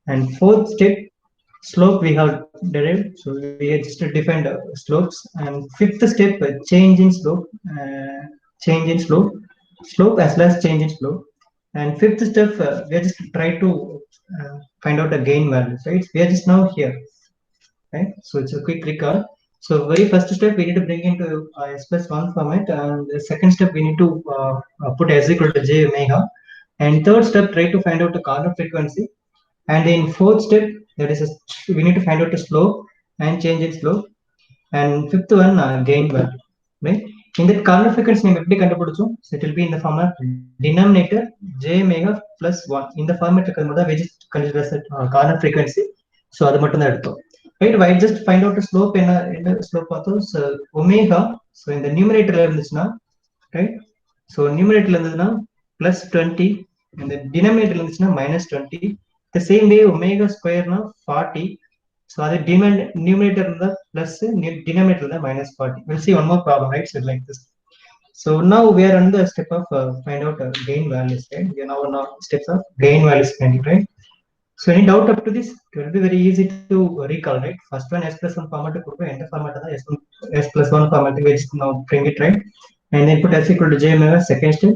And fourth step, slope we have derived. So we have just defined slopes. And fifth step, change in slope, change in slope as well as change in slope. And fifth step, we are just try to find out the gain values, right? We are just now here, right? So it's a quick recall. So very first step, we need to bring into S plus 1 format, and the second step, we need to put S equal to j omega. And third step, try to find out the corner frequency. And in fourth step, that is, we need to find out the slope and change in slope. And fifth one, gain value, right? In that corner frequency name எப்படி கண்டுபிடிச்சோம்? So it will be in the form of denominator j omega plus 1. In the format இருக்கிறது தான் we just consider as corner frequency. So அது மட்டும் தான் எடுத்தோம். Right? Why just find out the slope என்ன slope பார்த்தோம்? So omega. So in the numerator இருந்துச்சுன்னா, right? So numerator இருந்ததுன்னா plus 20, and the denominator இருந்துச்சுன்னா minus 20. The same way omega square na 40. So the numerator is the plus, denominator is the minus 40. We'll see one more problem, right? So like this. So now we are on the step of find out gain values, right? We are now on steps of gain values finding, right? So any doubt up to this? It will be very easy to recall, right? First one S plus 1 format to put end format S plus 1 format which now bring it, right? And then put S equal to j omega second step.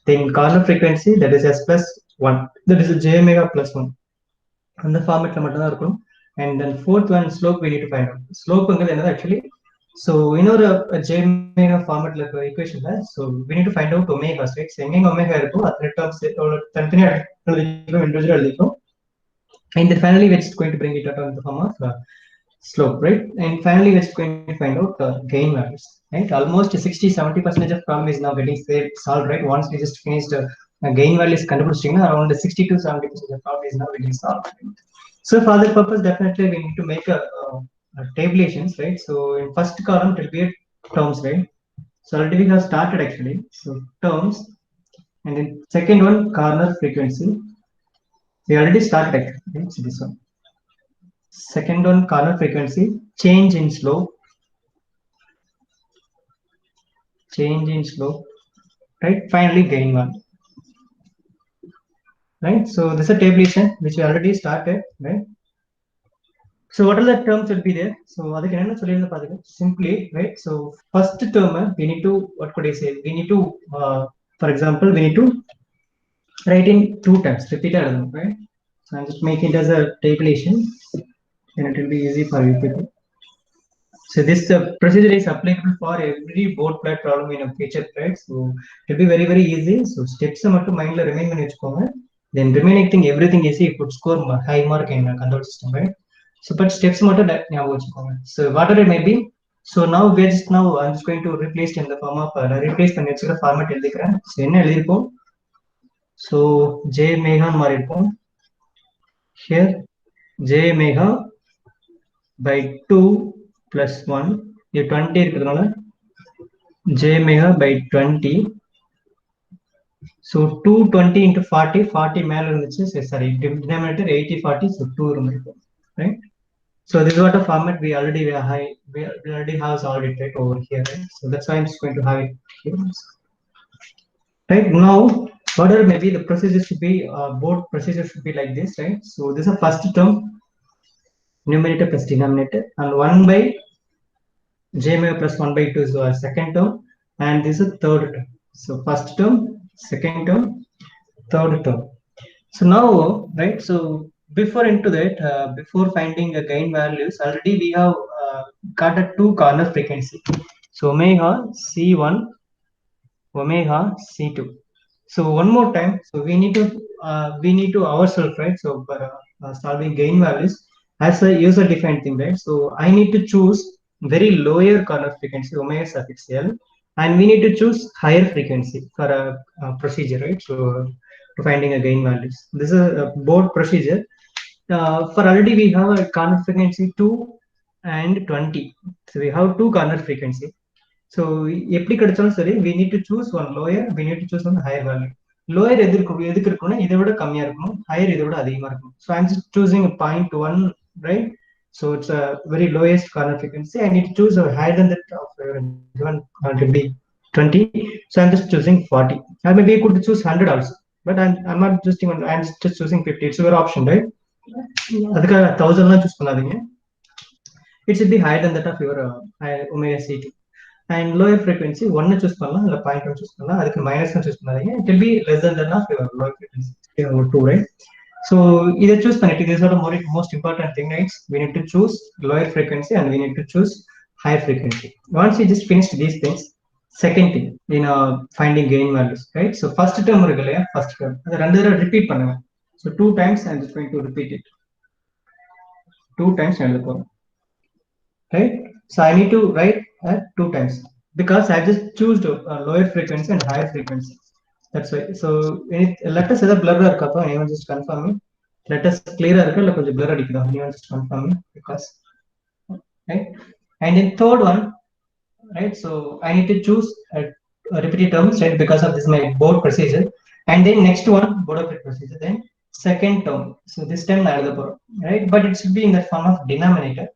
Then corner frequency, that is S plus 1. That is j omega plus 1. And the format and then fourth one, slope we need to find out. Slope actually, so we know the j omega format like equation, right? So we need to find out omega, right? So omega terms individual, and then finally we're just going to bring it out in the form of slope, right? And finally we're just going to find out gain values, right? Almost 60-70% of problem is now getting solved, right? Once we just finished gain values around 60-70% of problem is now getting solved. So for that purpose, definitely we need to make a tabulations, right? So in first column it will be terms, right? So already we have started actually. So terms, and then second one, corner frequency. We already started actually, right? So this one. Second one, corner frequency, change in slope, right? Finally gain one, right? So this is a tabulation which we already started, right? So what are the terms will be there? So simply, right? So first term we need to, what could I say? We need to, for example, we need to write in 2 times, repeated, right? So I'm just making it as a tabulation, and it will be easy for you people. So this procedure is applicable for every board plot problem in a feature, right? So it will be very, very easy. So steps to mind la remain manage. Then remaining thing, everything easy, you could score high mark in a control system, right? So but steps so whatever it may be. So now we're just now I'm just going to replace in the form of replace the next format. So so j omega marirpom here, j omega by 2 plus 1, இது 20 இருக்கிறதுனால j omega by 20. So 220 into 40, 40 மேல இருந்துச்சு, sorry, denominator 80 40, so 2 இருக்கும், right? So this is what a format we already have solved it right over here, right? So that's why I'm just going to have it here. Right now, whatever maybe the procedure should be, board procedure should be like this, right? So this is a first term, numerator plus denominator, and 1 by j omega plus 1 by 2 is the second term, and this is third term. So first term, second term, third term. So now, right? So before into that, before finding the gain values, already we have got a 2 corner frequency. So omega c1, omega c2. So one more time. So we need to ourselves, right? So for solving gain values as a user defined thing, right? So I need to choose very lower corner frequency omega suffix l, and we need to choose higher frequency for a procedure, right? So to finding a gain values, this is a board procedure. For already we have a corner frequency 2 and 20. So we have 2 corner frequency. So எப்படி கிடைச்சாலும் சரி, we need to choose one lower, we need to choose one higher value. Lower எதுக்கு இருக்கும்னா இதை விட கம்மியா இருக்கணும், higher இதை விட அதிகமா இருக்கணும். So I'm just choosing a 0.1, right? So it's a very lowest corner frequency. I need to choose a higher than that of given be 20. So I'm just choosing 40. Or maybe I could choose 100 also, but I'm not just even, I'm just choosing 50. It's your option, right? அதுக்காக 1000 choose பண்ணாதீங்க. It should be higher than that of your omega c2. And lower frequency 1 choose பண்ணலாம் இல்ல 0.1 choose பண்ணலாம். அதுக்கு minus choose பண்ணாதீங்க. It will be less than that of your lower frequency. 2, right? So either choose பண்ணிட்டு, this is the most important thing, right? We need to choose lower frequency and we need to choose higher frequency. Once we just finished these things, second thing in finding gain values, right? So first term இருக்கு இல்லையா, first term அது ரெண்டு தடவை repeat பண்ணுங்க. So 2 times I'm just going to repeat it. 2 times எழுத போறோம், right? So I need to write 2 times because I just choose lower frequency and higher frequency. That's why. So let us either blur irukappa, anyone just confirm me. Let us clear irukka illa konjam blur adikudha, anyone just confirm me, because right. And in third one, right, so I need to choose a repeated term, right, because of this my board procedure. And then next one, board of procedure, then second term. So this time I will, right, but it should be in the form of denominator.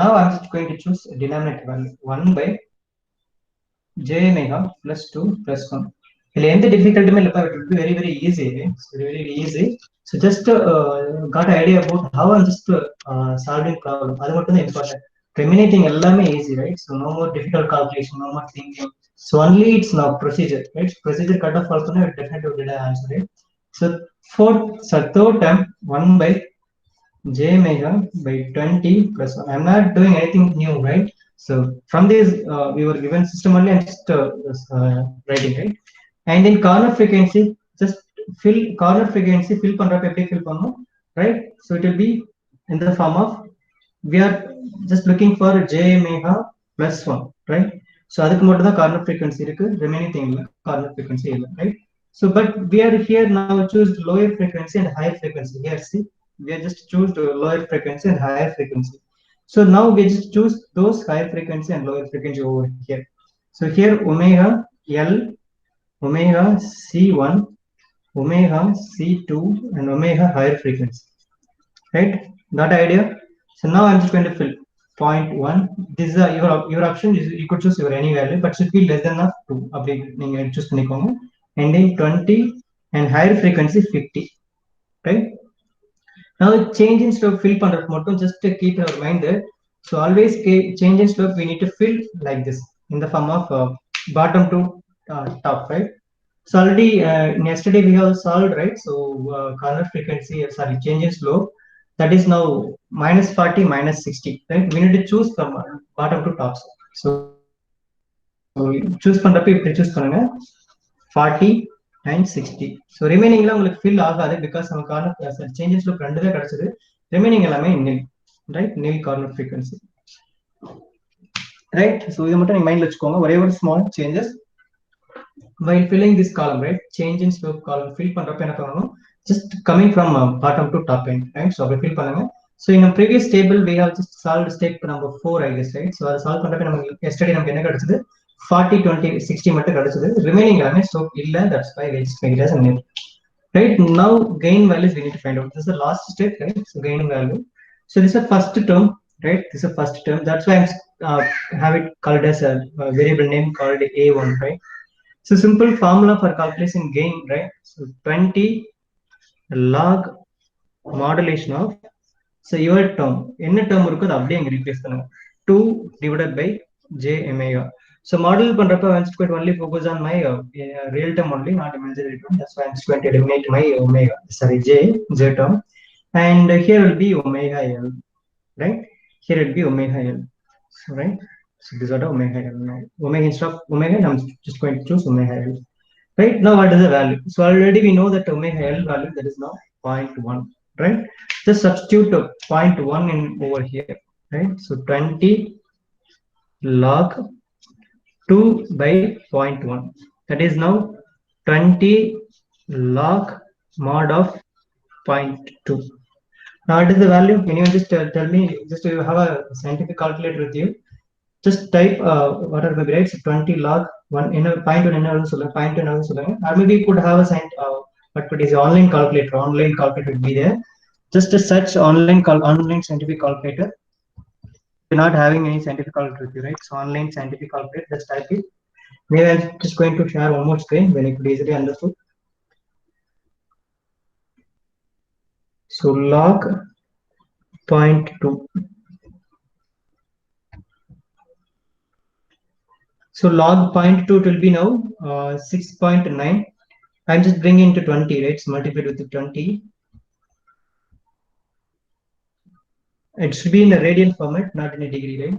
Now I'm just going to choose a denominator value 1 by j omega plus 2 plus 1. Well, any difficulty may it will be very, very easy. It's very, very easy. So just got an idea about how I'm just solving problem. That's what is important. Terminating எல்லாமே easy, right? So no more difficult calculation, no more thinking. So only it's now procedure, right? Procedure cut off also, it definitely will get an answer, right? So third term 1 by j omega by 20 plus 1. I'm not doing anything new, right? So from this we were given system only, and just writing, right? And in corner frequency, just fill corner frequency fill பண்றப்ப எப்படி fill பண்ணனும், right? So it will be in the form of, we are just looking for j omega plus 1, right? So அதுக்கு மட்டும் தான் corner frequency இருக்கு, remaining thing இல்ல, corner frequency இல்ல, right? So but we are here now choose lower frequency and higher frequency. Here see, we are just choose lower frequency and higher frequency. So now we just choose those higher frequency and lower frequency over here. So here omega L, omega C1, omega C2, and omega higher frequency, right? Got idea? So now I'm just going to fill 0.1. This is your option. You could choose your any value, but should be less than of 2. Update you choose பண்ணிக்கோங்க. And then 20 and higher frequency 50, right? Now change in slope fill பண்றது மட்டும் just to keep in our mind that, so always change in slope we need to fill like this in the form of bottom to top, right? So already yesterday we have solved, right? So corner frequency, sorry, change in slope, that is now minus 40 minus 60, right? We need to choose from bottom to top. So choose பண்றப்ப இப்படி choose பண்ணுங்க 40 and 60. So remaining எல்லாம் உங்களுக்கு fill ஆகாது because நமக்கான changes loop ரெண்டு தான் கிடைச்சது, remaining எல்லாமே nil, right? Nil corner frequency, right? So இத மட்டும் நீங்க மைண்ட்ல வச்சுக்கோங்க. whatever small changes while filling this column, right? Change in slope column fill பண்றப்ப என்ன பண்ணனும், just coming from bottom to top end, right? So அப்படி fill பண்ணுங்க. So in a previous table we have just solved step number 4, I guess, right? So அதை solve பண்றப்ப நமக்கு yesterday நமக்கு என்ன கிடைச்சது, 40 20 60 மட்டும் கிடைச்சது, remaining எல்லாமே slope இல்ல, that's why we just make it as a nil, right? Now gain values we need to find out. This is the last step, right? So gain value. So this is the first term, right? This is the first term, that's why I'm have it called as a variable name called a1, right? So simple formula for calculating gain, right? So 20 log modulation of, so your term என்ன term இருக்கோ அதை அப்படியே இங்க replace பண்ணுங்க, 2 divided by j omega. So model பண்றப்ப I'm just going to only focus on my real term only, not imaginary term. That's why I'm just going to eliminate my omega, sorry, j term, and here will be omega l, right? Here will be omega l, so right? So these are the omega l. Now omega, instead of omega I'm just going to choose omega l, right? Now what is the value? So already we know that omega l value, that is now 0.1, right? Just substitute 0.1 in over here, right? So 20 log 2 by 0.1, that is now 20 log mod of 0.2. Now what is the value? Can you just tell me, just you have a scientific calculator with you, just type what are the grades, 20 log 1 in a 0.1 என்ன சொல்லுங்க, 0.2 என்ன சொல்லுங்க, or maybe you could have a what could is online calculator would be there. Just a search online scientific calculator. You're not having any scientific calculator with you, right? So online scientific calculator, just type it. Maybe I'm just going to share one more screen when you could easily understood. So log 0.2. So log 0.2 will be now 6.9. I'm just bringing into 20, right? So multiplied with 20. It should be in a radian format, not in a degree, right?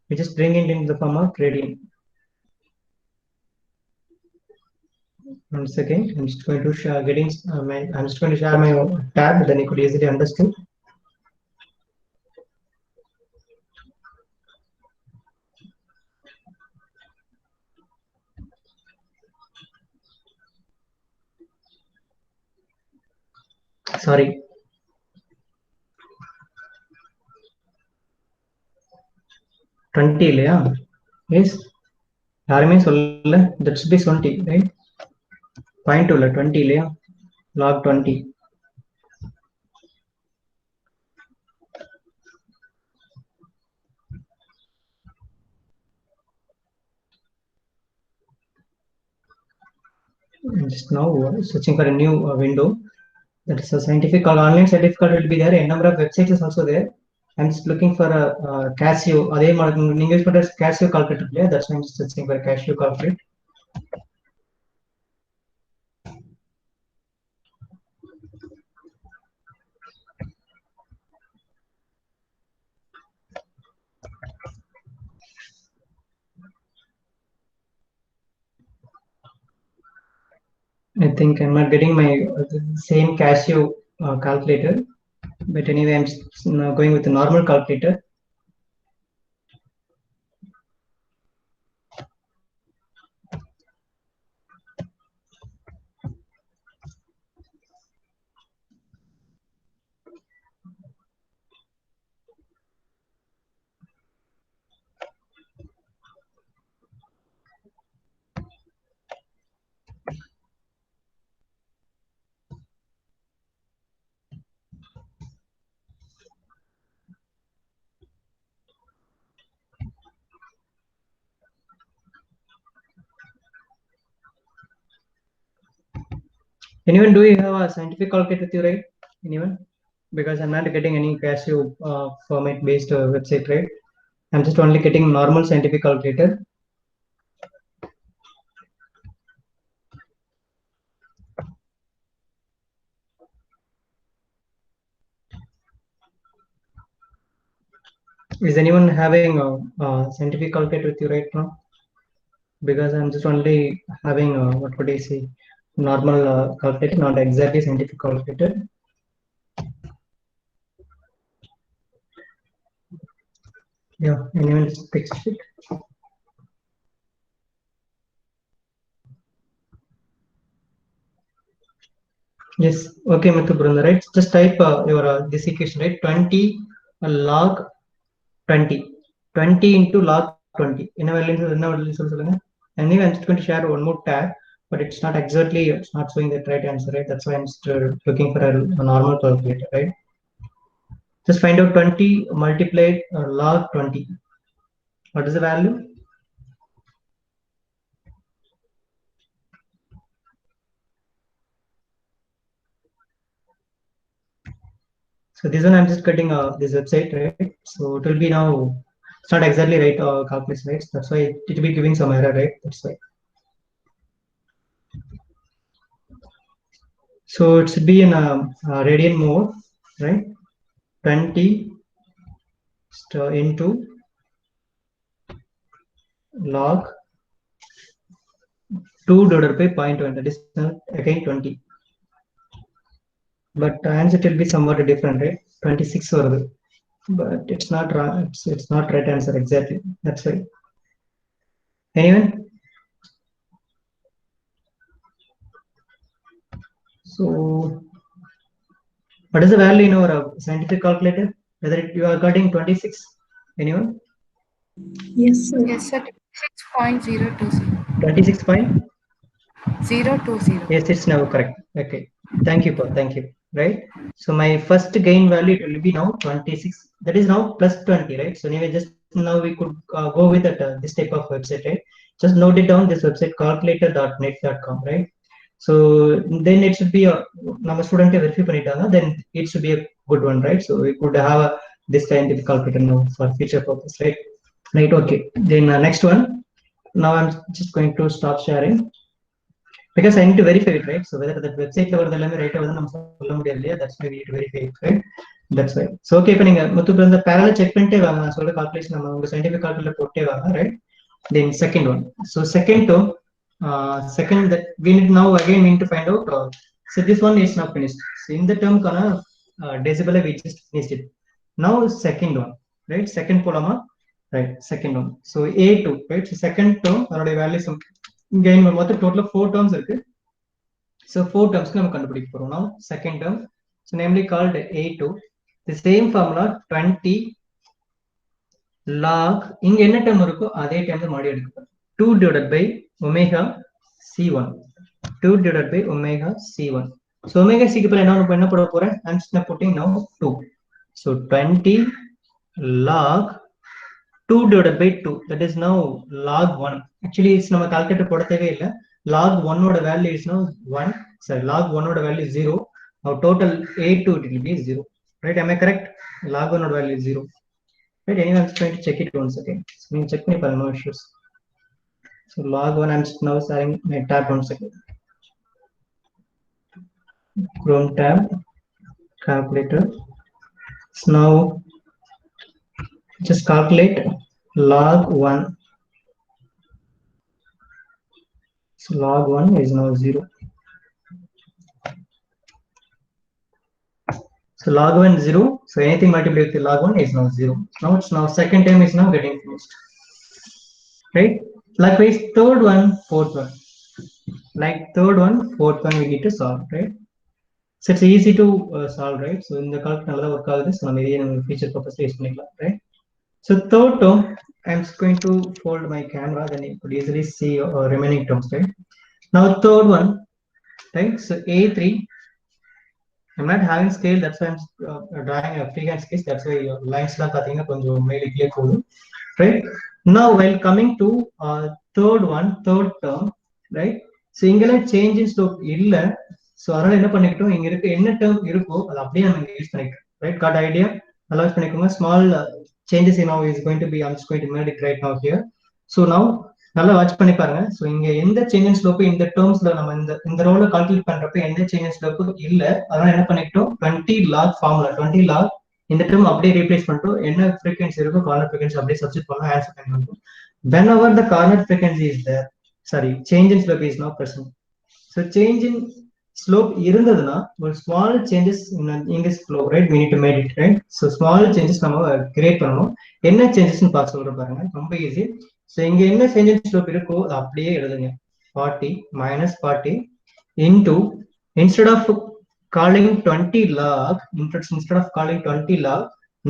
We just bring it in the form of radian. Once again, I'm just going to share I'm just going to share my tab, then you could easily understand. Sorry. $20, yes. That should be 20, right? 0.2 20, log 20. I'm just now searching for a new window. That is a scientific or online scientific will be there. A number of websites is also there. I'm just looking for a Casio. English Casio calculator. That's why I'm just searching for a Casio calculator. I think I'm not getting my same Casio calculator, but anyway, I'm now going with the normal calculator. Anyone, do you have a scientific calculator with you, right? Anyone? Because I'm not getting any Casio format based website, right? I'm just only getting normal scientific calculator. Is anyone having a scientific calculator with you right now? Because I'm just only having what would I say, normal calculator, not exactly scientific calculator. Yeah, anyone text it? Yes, okay, Mr. Brunda, right? Just type your this equation, right? 20 log 20. 20 into log 20. Anyway, I'm just going to share one more tab, but it's not exactly, it's not showing the right answer, right? That's why I'm still looking for a normal calculator, right? Just find out 20 multiplied log 20. What is the value? So this one I'm just cutting this website, right? So it will be now, it's not exactly right calculation, right? That's why it will be giving some error, right? That's why. So it should be in a radian mode, right? 20 into log 2 divided by 0.1. That is again 20. But answer will be somewhat different, right? 26 or but it's not wrong. It's not right answer exactly. That's why. Anyone? So what is the value in our scientific calculator? Whether you are getting 26? Anyone? Yes, sir. Yes, sir. 6.020. 26 point? 020. Yes, it's now correct. Okay. Thank you, Paul. Thank you. Right. So my first gain value it will be now 26. That is now plus 20, right? So anyway, just now we could go with that, this type of website, right? Just note it down. This website calculator.net.com, right? So then it should be a நம்ம student verify பண்ணிட்டாங்க then it should be a good one, right? So we could have a this scientific calculator now for future purpose, right? Right, okay. Then next one. Now I'm just going to stop sharing because I need to verify it, right? So whether that website level right over that's why we need to verify it, right? That's why. So okay, if you want the parallel check calculation scientific calculator, right? Then second one. So second term, second that we need now again we need to find out. So this one is not finished. So in the term kana decibel we just finished it. Now second one, right? Second polama, right? Second one. So A2, right? So second term, அதோட value some gain மொத்தம் total 4 terms இருக்கு. So 4 terms நம்ம கண்டுபிடிக்க போறோம். Now second term, so namely called A2. The same formula 20 log இங்க என்ன term இருக்கோ அதே term தான் மறுபடியும் எடுக்கணும். 2 divided by omega c1. 2 divided by omega c1. So omega c க்கு என்ன போட போறேன்? I'm just putting now 2. So 20 log 2 divided by 2, that is now log 1. Actually it's நம்ம கால்குலேட்டர் போட தேவையில்லை. log 1 ஓட value is now 1. Sorry, log 1 ஓட value is 0. Now total A2 it will be 0. Right, am I correct? log 1 ஓட value is 0. Right, anyway, I'm trying to check it once again. So you check me for no issues. So log 1, I'm now starting my tab once again. Chrome tab, calculator. So now just calculate log 1. So log 1 is now 0. So log 1 is 0. So anything multiplied with log 1 is now 0. Now it's now second term is now getting finished. Right? Likewise, third one, fourth one. Like third one, fourth one we need to solve, right? So it's easy to solve, right? So in the calculator work out this, feature purpose use right? So third term, I'm just going to fold my camera, then you could easily see remaining terms, right? Now third one, right? So A3, I'm not having scale, that's why I'm drawing a freehand sketch. That's why your lines right? Now while coming to third one, third term, right? So ingala change in slope illa, so adala enna pannikittom inga irukku enna term irukko adu appadiye namu use panikkom, right? Got idea? Allow pannikonga. Small changes now is going to be, I'm just going to make it right now here. So now நல்லா watch பண்ணி பாருங்க. So இங்க எந்த change in slope இந்த டேர்ம்ஸ்ல நம்ம இந்த ரோல calculate பண்றப்ப எந்த சேஞ்ச் இன் ஸ்லோப் இல்ல, அதனால என்ன பண்ணிட்டோம் 20 log ஃபார்முலா 20 log இந்த டேர்ம் அப்படியே ரீப்ளேஸ் பண்ணிட்டோம். என்ன ஃப்ரீக்வன்சி இருக்கோ கார்னர் ஃப்ரீக்வன்சி அப்படியே சப்ஸ்டிட் பண்ணா ஆன்சர் பண்ணிட்டோம். whenever the corner frequency is there, sorry, change in slope is now present. So change in slope irundaduna ஒரு small changes in this slope, right? We need to make it, right? So small changes நம்ம create பண்ணனும். என்ன changes னு பார்க்க சொல்ற பாருங்க, ரொம்ப easy. So இங்க என்ன change in slope இருக்கோ அது அப்படியே எழுதுங்க. 40 minus 40 into, instead of calling 20 log, instead of calling 20 log,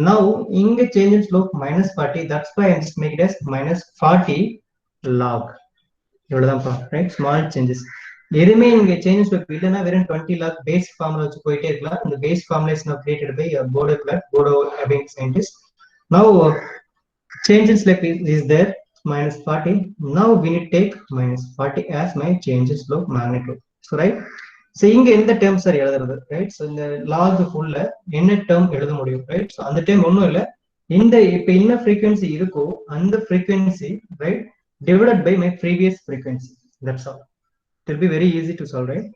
now inga change in slope minus 40, that's why I just make it as minus 40 log. Right? Small changes. எதுவுமே இங்க change in slope இல்லைன்னா வெறும் 20 log base formula வச்சு போயிட்டே இருக்கலாம். இந்த base formula is now created by Bodo scientist. Now change in slope is there, minus 40. Now we need to take minus 40 as my change in slope magnitude. So right? So இங்க எந்த terms are எழுதுறது, right? So இந்த log full என்ன term எழுத முடியும், right? So அந்த term ஒண்ணும் இல்ல, இந்த இப்ப என்ன frequency இருக்கோ அந்த frequency, right, divided by my previous frequency. That's all. It will be very easy to solve, right?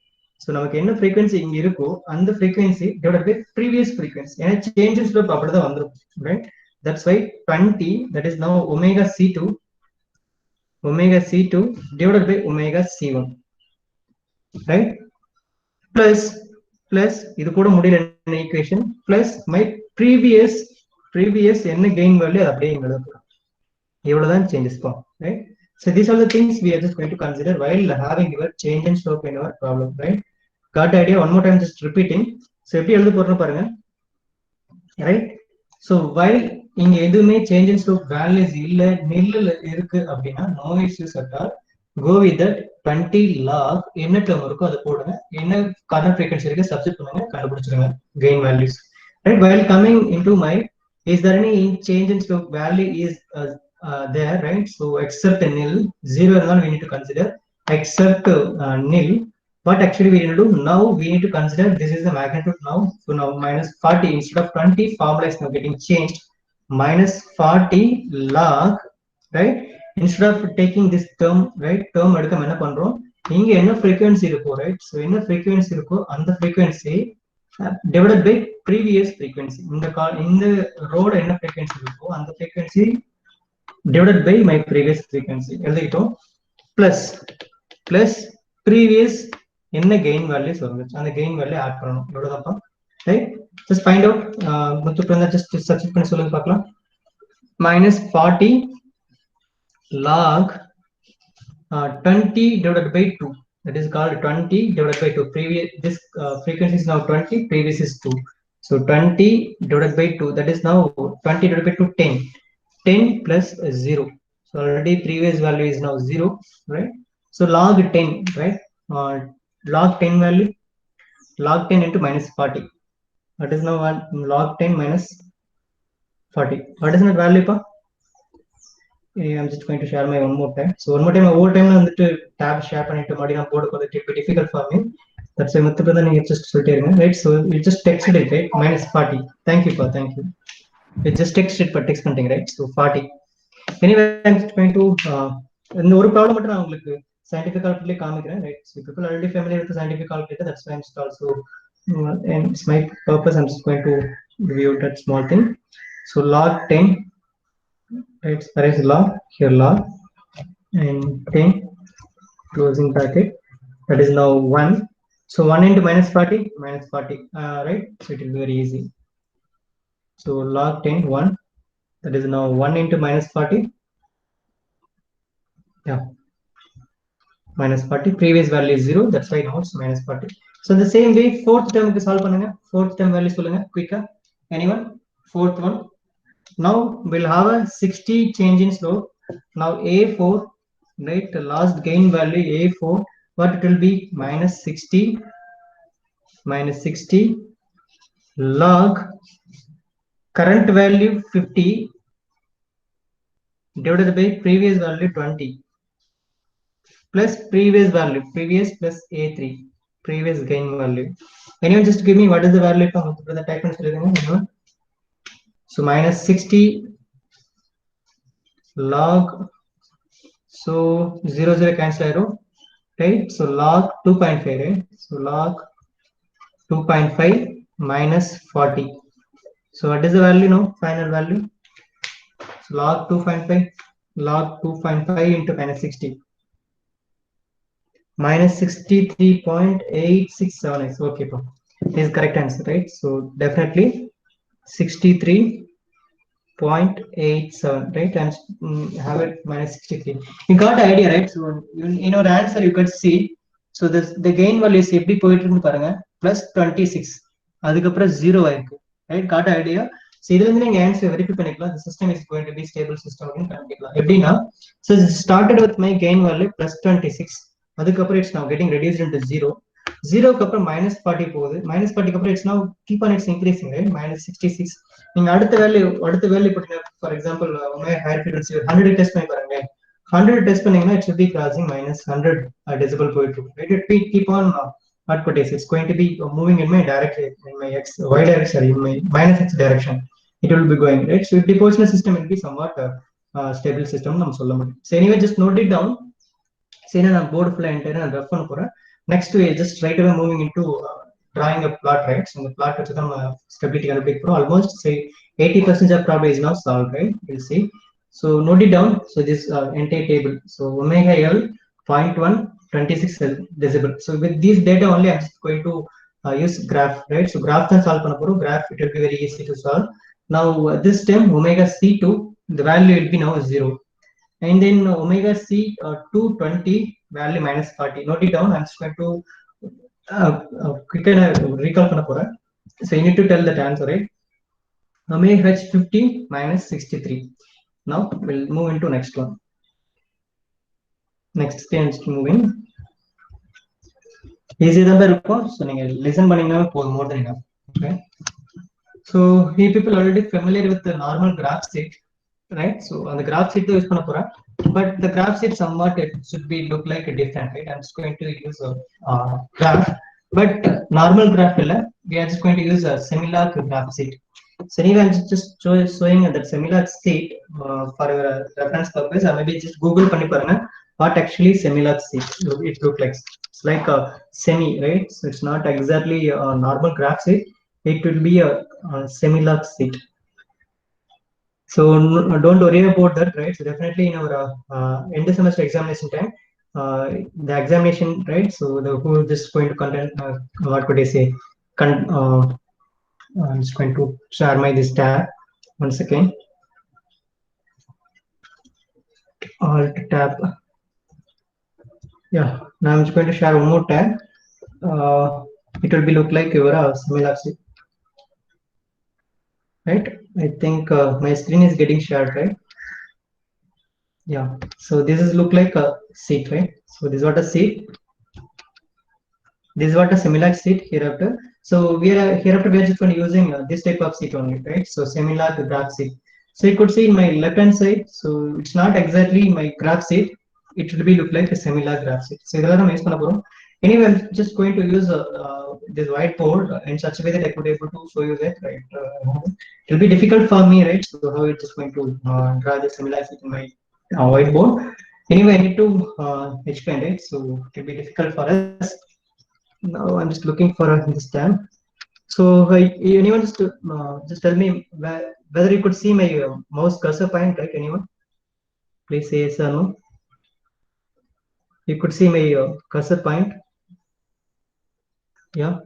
So நமக்கு என்ன frequency இங்க இருக்கோ அந்த frequency divided by previous frequency. ஏன்னா change in slope அப்படிதான் வந்துரும், right? That's why 20, that is now omega c2 divided by omega c1, right? plus இது கூட முடியல equation plus my previous என்ன gain value அப்படியே இங்க எழுதலாம். இவ்வளவுதான் changes form, right? So these are the things we are just going to consider while having your change in slope in our problem, right? Got the idea? One more time, just repeating. So எப்படி எழுத போறோம் பாருங்க, right? So while இங்க எதுவுமே change in slope values இல்ல, நில்லுல இருக்கு அப்படின்னா no issues at all. Go with that 20 log என்ன term இருக்கோ அதை போடுங்க, என்ன corner frequency இருக்கு சப்ஸ்டிட் பண்ணுங்க, கண்டுபிடிச்சிருங்க gain values, right? While coming into my, is there any change in slope value is there, right? So except nil, 0 இருந்தாலும் we need to consider, except nil, What actually we need to do now, we need to consider this is the magnitude now. So now minus 40 instead of 20, formula is now getting changed. Minus 40 log, right? Instead of taking this term, right, term எடுக்க என்ன பண்றோம், இங்க என்ன frequency இருக்கோ, right? So என்ன frequency இருக்கோ அந்த frequency divided by previous frequency. இந்த ரோட என்ன frequency இருக்கோ அந்த frequency divided by my previous frequency எழுதிட்டோம். plus previous என்ன gain values வந்துச்சு அந்த gain value ஆட் பண்ணணும். இவ்வளவுதான். ரைட்? just find out. முத்து பிரதா just சப்ஸ்டிட் பண்ணி சொல்லுங்க பார்க்கலாம். minus 40 log 20 divided by 2. That is called 20 divided by 2. Previous this frequency is now 20, previous is 2. So 20 divided by 2, that is now 20 divided by 2, 10. 10 plus 0. So already previous value is now 0, right? So log 10, right? Log 10 value, log 10 into minus 40. That is now log 10 minus 40. What is that value, pa? I'm just going to share my one more time. So one more time, over time on the tab share பண்ணிட்டு மறுபடியும் நான் போட போறது it will be difficult for me. That's why மத்த பிரதா நீங்க just சொல்லிட்டே இருங்க, right? So you just texted it, right? minus 40. Thank you, pa. Thank you. You just texted but text பண்ணிட்டீங்க, right? So 40. Anyway, I'm just going to இந்த ஒரு problem மட்டும் நான் உங்களுக்கு scientific calculator காமிக்கிறேன், right? So people are already familiar with the scientific calculator, that's why I'm just also and it's my purpose, I'm just going to review that small thing. So log 10, right? There is log here, log and 10 closing bracket, that is now 1. So 1 into minus 40, right? So it will be very easy. So log 10 1, that is now 1 into minus 40, yeah, minus 40. Previous value is 0, that's why now it's minus 40. So the same way fourth term ku solve பண்ணுங்க. Fourth term value சொல்லுங்க quicker. Anyone? Fourth one. Now we'll have a 60 change in slope. Now A4, right? The last gain value A4, what it will be? minus 60 log current value 50 divided by previous value 20 plus previous value, previous plus A3, previous gain value. Anyone just give me what is the value from the type and anyone? So minus 60 log, so 0 0 cancel arrow, right? So log 2.5, right? So log 2.5 minus 40. So what is the value now? Final value. So log 2.5 into minus 60. Minus 63.867. Okay, this is correct answer, right? So definitely 63.87, right? And have it minus 63. You got the idea, right? So in our answer you could see, so this the gain value is எப்படி போயிட்டு இருக்கு பாருங்க, plus 26, அதுக்கப்புறம் 0 ஆயிருக்கு, right? Got the idea? So இதுல இருந்து நீங்க answer verify பண்ணிக்கலாம். The system is going to be stable system அப்படின்னு கண்டுபிடிக்கலாம். எப்படின்னா, so it started with my gain value plus 26, அதுக்கப்புறம் it's now getting reduced into 0. 0க்கு அப்புறம் minus 40 போகுது. minus 40க்கு அப்புறம் it's now keep on it's increasing, right? minus 66. நீங்க அடுத்த வேல்யூ போட்டீங்க, for example higher frequency 100 test பண்ணி பாருங்க. 100 டெஸ்ட் பண்ணீங்கன்னா it should be crossing minus 100 decibel போயிட்டு இருக்கும், right? It will keep on output is it's going to be moving in my direction, in my y direction, in my minus x direction it will be going, right? So the proportional system will be somewhat stable system நம்ம சொல்ல முடியும். So anyway, just note it down. சரி, நான் board ஃபுல்லா என்டையரா நான் rough பண்ண போறேன். Next just right away moving into drawing a plot, right? So the plot வச்சு நம்ம stability கண்டுபிடிக்க போறோம். Almost say 80% of problem is now solved, right? We'll see. So note it down. So this entire table. So omega L 0.1 26 decibel. So with these data only I'm just going to use graph, right? So graph தான் solve பண்ண போறோம். Graph it will be very easy to solve. Now this time omega C2, the value will be now 0. And then omega C 220 value minus 40. Note it down. I'm just going to quickly recall பண்ண போறேன். So you need to tell that answer, right? Omega H 50 minus 63. Now we'll move into next one. Next stage moving. Easy தான் இருக்கும். So நீங்க listen பண்ணீங்கன்னா போதும், more than enough. Okay. So you people already familiar with the normal graph state. right? So on the graph sheet use பண்ண போறேன், but the graph sheet somewhat it should be look like a different, right? I'm just going to use a graph, but normal graph illa, we are just going to use a similar graph sheet. So anyway, I'm just showing that similar sheet for your reference purpose, or maybe just Google பண்ணி பாருங்க what actually similar sheet it look like. It's like a semi, right? So it's not exactly a normal graph sheet, it will be a similar sheet. So don't worry about that, right? So definitely in our end of semester examination time, the examination, right? So the who is just going to content, what could I say? I'm just going to share my this tab. Once again, Alt tab. Yeah, now I'm just going to share one more tab. It will be look like your similar sheet, right? I think my screen is getting shared, right? Yeah. So this is look like a sheet, right? So this is what a sheet. This is what a similar sheet hereafter. So we are hereafter we are just going to using this type of sheet only, right? So similar to graph sheet. So you could see in my left hand side, so it's not exactly my graph sheet, it will be look like a similar graph sheet. So use panna porom. Anyway, I'm just going to use this whiteboard in such a way that I could able to show you that, right? It will be difficult for me, right? So how it's just going to draw the similar sheet in my whiteboard. Anyway, I need to explain it, so it will be difficult for us. Now I'm just looking for this tab. So anyone just tell me whether you could see my mouse cursor point, right? Anyone? Please say yes or no. You could see my cursor point. Yeah.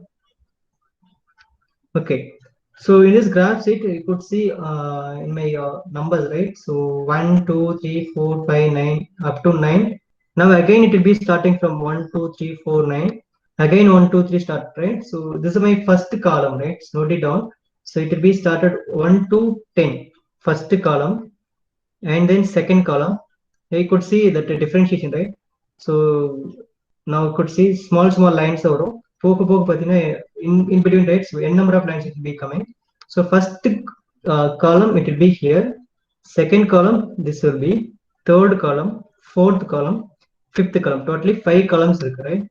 Okay. So in this graph sheet, you could see in my numbers, right? So 1, 2, 3, 4, 5, 9 up to 9. Now again it will be starting from 1, 2, 3, 4, 9. Again 1, 2, 3 start, right? So this is my first column, right? So note it down. So it will be started 1 to 10, first column, and then second column. You could see that the differentiation, right? So now you could see small lines over in between, right? So n number of lines it will be coming. So first column it will be here, second column this will be, third column, fourth column, fifth column, totally 5 columns, right?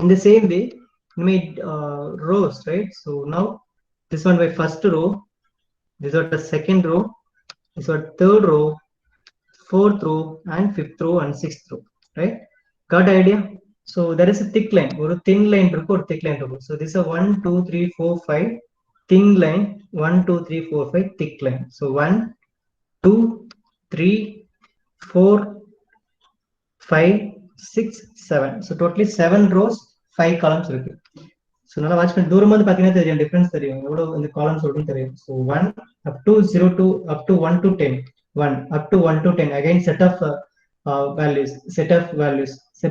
In the same way, we made rows, right? So now this one by first row, this is the second row, this is third row, fourth row, and fifth row, and sixth row, right? Got the idea? So there is a thick line or a thin line or thick line. So this is a 1, 2, 3, 4, 5 thin line, 1, 2, 3, 4, 5 thick line. So 1, 2, 3, 4, 5, 6, 7. So totally 7 rows, 5 columns. So now watch me. தூரமா வந்து பாத்தீங்கன்னா தெரியும், difference தெரியும், எவ்வளவு இந்த columns வரும்னு தெரியும். So 1 up to 0 to up to 1 to 10, 1 up to 1 to 10, again set of values, set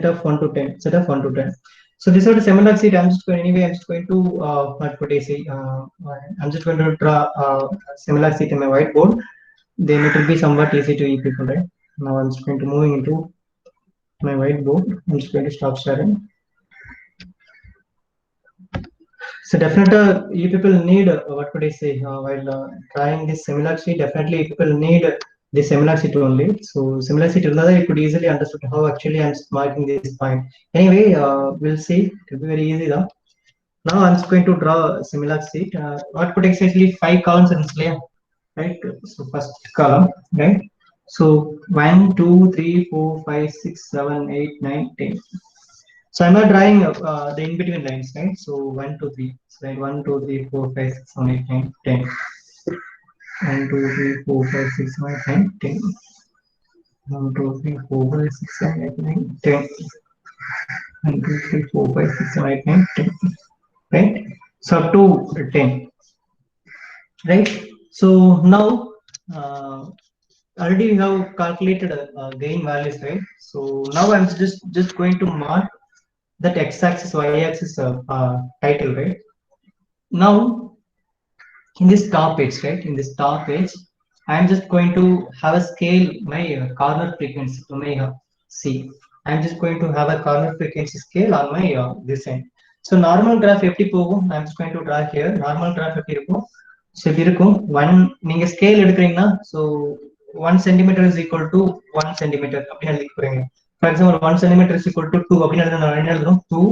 of 1 to 10, set of 1 to 10. So this is a similar sheet. I'm just going to what could I say? I'm just going to draw a similar sheet in my whiteboard. Then it will be somewhat easy to you people, right? Now I'm just going to moving into my whiteboard. I'm just going to stop sharing. So definitely, you people need what could I say while trying this similar sheet. Definitely, you people need the similar sheet only. So similar sheet, you could easily understand how actually I'm marking this point. Anyway, we'll see. It will be very easy though. Now I'm just going to draw a similar sheet. What could actually 5 columns in this layer, right? So first column, right? So 1, 2, 3, 4, 5, 6, 7, 8, 9, 10. So I'm not drawing the in between lines, right? So 1, 2, 3. So 1, 2, 3, 4, 5, 6, 7, 8, 9, 10. 1, 2, 3, 4, 5, 6, 7, 8, 9, 10. 1, 2, 3, 4, 5, 6, 7, 8, 9, 10. 1, 2, 3, 4, 5, 6, 7, 8, 9, 10. Right? So up to 10. Right? So now already we have calculated gain values, right? So now I'm just going to mark that x-axis, y-axis title, right? Now in this top edge, right? In this top edge, I'm just going to have a scale my corner frequency to my C. I'm just going to have a corner frequency scale on my this end. So normal graph எப்படி போகும்? I'm just going to draw here. Normal graph எப்படி இருக்கும்? So இப்படி இருக்கும். 1 நீங்க scale எடுக்கிறீங்கன்னா, so 1 centimeter is equal to 1 centimeter அப்படின்னு எழுதி போறீங்க. For example, 1 centimeter is equal to 2 அப்படின்னு எழுதணும். 2,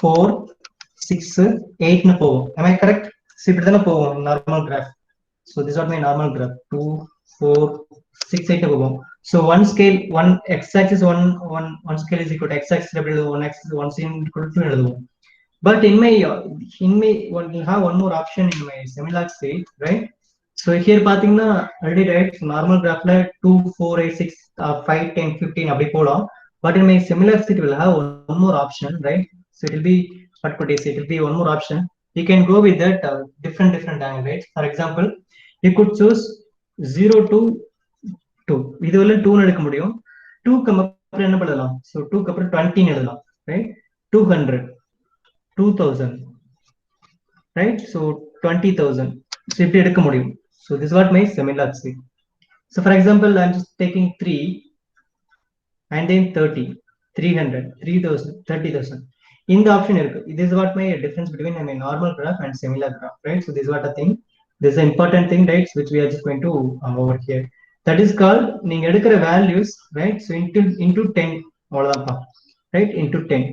4, 6, 8 னு போகும். Am I correct? So இப்படி தானே போகும் normal graph. So this is my normal graph. 2, 4, 6, 8 போகும். So one scale, one x-axis, one scale is equal to x-axis, one axis, one scale equal to எழுதுவோம். But in my we'll have one more option in my semi-large state, right? So here பாத்தீங்கன்னா already right normal graphல 2, 4, 8, 6, 5, 10, 15 அப்படி போலாம். But in my similar state will have one more option, right? So it will be what could I say? It will be one more option. You can go with that different angle, right? For example, you could choose 0 to 2. இது வரை 2 னு எடுக்க முடியும். 2 க்கு அப்புறம் என்ன பண்ணலாம்? So 2 க்கு அப்புறம் 20 னு எழுதலாம், right? 200, 2000, right? So 20,000. So இப்படி எடுக்க முடியும். So this is what my semi-large state. So for example, I'm just taking 3 and then 30, 300, 3000, 30,000. In the option, this is what my difference between my normal graph and semi-large graph, right? So this is what I think. This is an important thing, right? Which we are just going to over here. That is called நீங்க எடுக்கிற values, right? So into 10, அவ்வளவுதான்ப்பா, right? Into 10